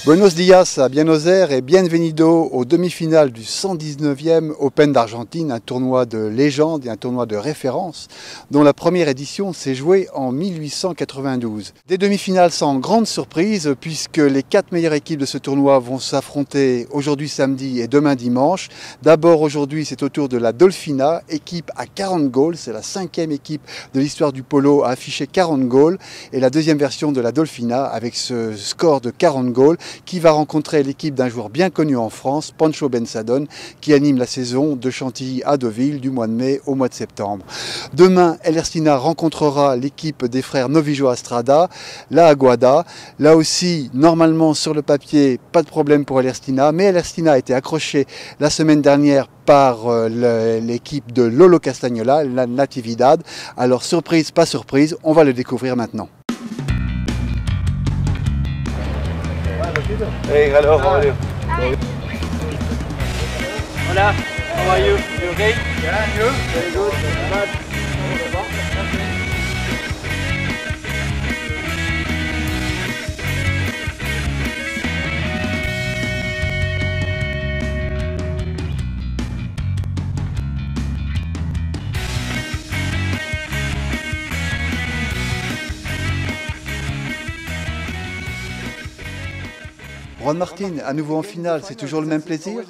Buenos días, Buenos Aires et bienvenido aux demi-finales du 119e Open d'Argentine, un tournoi de légende et un tournoi de référence dont la première édition s'est jouée en 1892. Des demi-finales sans grande surprise puisque les 4 meilleures équipes de ce tournoi vont s'affronter aujourd'hui samedi et demain dimanche. D'abord aujourd'hui c'est au tour de la Dolfina, équipe à 40 goals, c'est la 5e équipe de l'histoire du polo à afficher 40 goals et la deuxième version de la Dolfina avec ce score de 40 goals qui va rencontrer l'équipe d'un joueur bien connu en France, Pancho Bensadón, qui anime la saison de Chantilly à Deauville du mois de mai au mois de septembre. Demain, El Erstina rencontrera l'équipe des frères Novillo Astrada, la Aguada. Là aussi, normalement sur le papier, pas de problème pour El Erstina, mais El Erstina a été accroché la semaine dernière par l'équipe de Lolo Castagnola, la Natividad. Alors surprise, pas surprise, on va le découvrir maintenant. Hey, hello, how are you? Hola, how are you? You okay? Yeah, you? Very good. Juan Martín, à nouveau en finale, c'est toujours le même plaisir?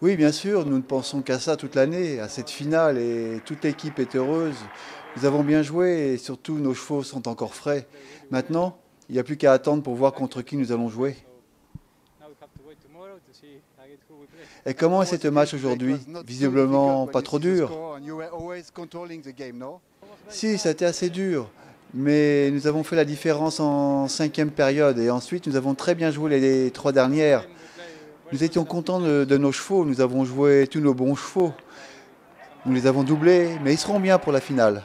Oui, bien sûr, nous ne pensons qu'à ça toute l'année, à cette finale, et toute l'équipe est heureuse. Nous avons bien joué et surtout nos chevaux sont encore frais. Maintenant, il n'y a plus qu'à attendre pour voir contre qui nous allons jouer. Et comment est ce match aujourd'hui? Visiblement pas trop dur. Si, ça a été assez dur. Mais nous avons fait la différence en 5e période et ensuite nous avons très bien joué les 3 dernières. Nous étions contents de nos chevaux, nous avons joué tous nos bons chevaux. Nous les avons doublés, mais ils seront bien pour la finale.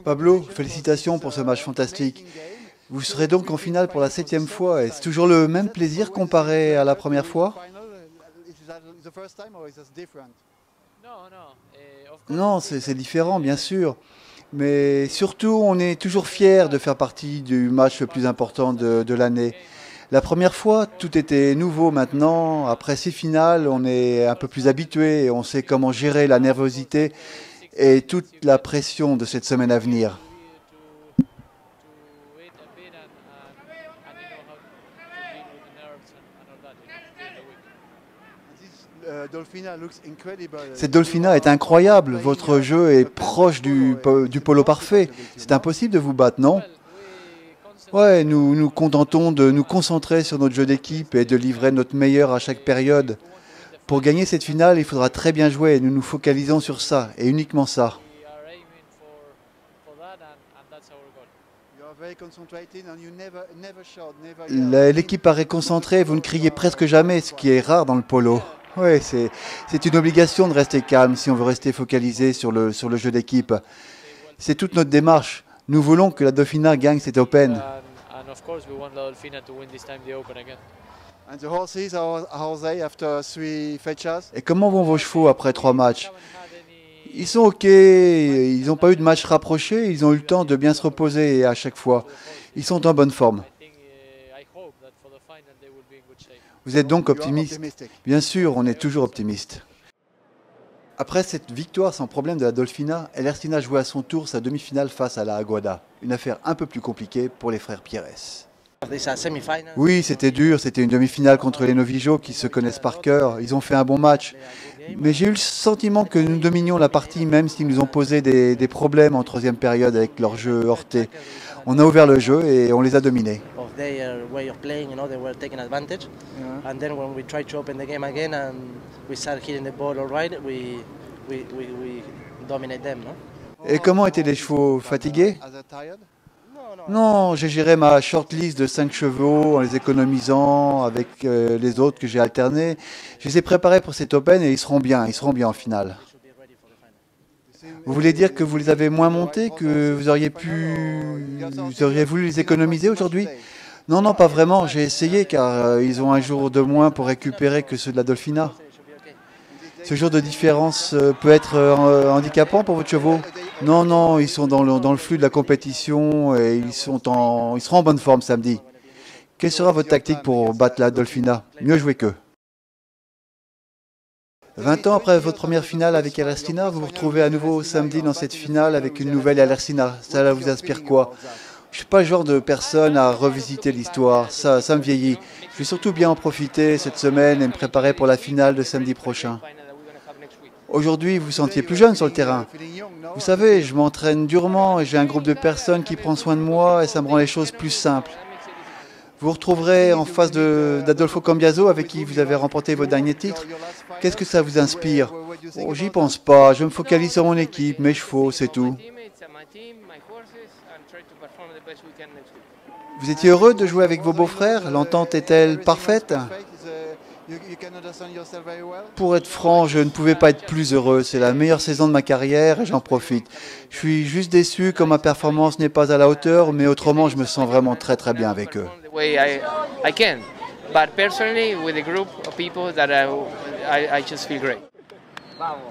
Pablo, félicitations pour ce match fantastique. Vous serez donc en finale pour la 7e fois et c'est toujours le même plaisir comparé à la première fois? Non, c'est différent, bien sûr. Mais surtout, on est toujours fiers de faire partie du match le plus important de l'année. La première fois, tout était nouveau. Maintenant, après 6 finales, on est un peu plus habitué et on sait comment gérer la nervosité et toute la pression de cette semaine à venir. Cette Dolfina est incroyable, votre jeu est proche du polo parfait. C'est impossible de vous battre, non? Ouais, nous nous contentons de nous concentrer sur notre jeu d'équipe et de livrer notre meilleur à chaque période. Pour gagner cette finale, il faudra très bien jouer. Nous nous focalisons sur ça et uniquement ça. L'équipe paraît concentrée, vous ne criez presque jamais, ce qui est rare dans le polo. Oui, c'est une obligation de rester calme si on veut rester focalisé sur le jeu d'équipe. C'est toute notre démarche. Nous voulons que la Dolfina gagne cet Open. Et comment vont vos chevaux après 3 matchs? Ils sont OK, ils n'ont pas eu de match rapproché, ils ont eu le temps de bien se reposer à chaque fois. Ils sont en bonne forme. Vous êtes donc optimiste? Bien sûr, on est toujours optimiste. Après cette victoire sans problème de la Dolfina, El Erstina jouait à son tour sa demi-finale face à la Aguada. Une affaire un peu plus compliquée pour les frères Pires. Oui, c'était dur, c'était une demi-finale contre les Novillo qui se connaissent par cœur. Ils ont fait un bon match. Mais j'ai eu le sentiment que nous dominions la partie même s'ils nous ont posé des problèmes en 3e période avec leur jeu heurté. On a ouvert le jeu et on les a dominés. Et comment étaient les chevaux? Fatigués? Non, j'ai géré ma shortlist de 5 chevaux en les économisant avec les autres que j'ai alternés. Je les ai préparés pour cet Open et ils seront bien en finale. Vous voulez dire que vous les avez moins montés, que vous auriez voulu les économiser aujourd'hui? Non, non, pas vraiment. J'ai essayé car ils ont un jour de moins pour récupérer que ceux de la Dolfina. Ce jour de différence peut être handicapant pour vos chevaux? Non, non, ils sont dans le flux de la compétition et ils seront en bonne forme samedi. Quelle sera votre tactique pour battre la Dolfina? Mieux jouer qu'eux. 20 ans après votre première finale avec Alestina, vous vous retrouvez à nouveau samedi dans cette finale avec une nouvelle Alestina. Ça vous inspire quoi? Je ne suis pas le genre de personne à revisiter l'histoire, ça me vieillit. Je vais surtout bien en profiter cette semaine et me préparer pour la finale de samedi prochain. Aujourd'hui, vous vous sentiez plus jeune sur le terrain. Vous savez, je m'entraîne durement et j'ai un groupe de personnes qui prend soin de moi et ça me rend les choses plus simples. Vous vous retrouverez en face d'Adolfo Cambiaso avec qui vous avez remporté vos derniers titres. Qu'est-ce que ça vous inspire? Oh, j'y pense pas, je me focalise sur mon équipe, mes chevaux, c'est tout. Vous étiez heureux de jouer avec vos beaux-frères? L'entente est-elle parfaite? Pour être franc, je ne pouvais pas être plus heureux. C'est la meilleure saison de ma carrière et j'en profite. Je suis juste déçu quand ma performance n'est pas à la hauteur, mais autrement, je me sens vraiment très très bien avec eux.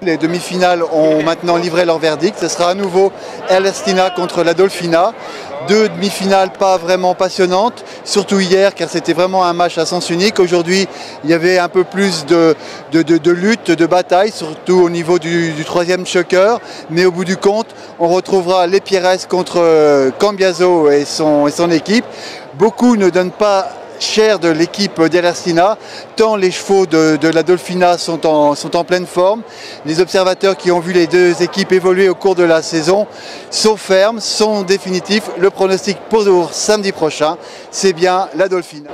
Les demi-finales ont maintenant livré leur verdict. Ce sera à nouveau Alestina contre la Dolfina. Deux demi-finales pas vraiment passionnantes, surtout hier car c'était vraiment un match à sens unique. Aujourd'hui, il y avait un peu plus de lutte, de bataille, surtout au niveau du troisième choker. Mais au bout du compte, on retrouvera les Pierres contre Cambiaso et son équipe. Beaucoup ne donnent pas cher de l'équipe d'Alestina, tant les chevaux de la Dolfina sont en pleine forme. Les observateurs qui ont vu les deux équipes évoluer au cours de la saison sont fermes, sont définitifs. Le pronostic pour samedi prochain, c'est bien la Dolfina.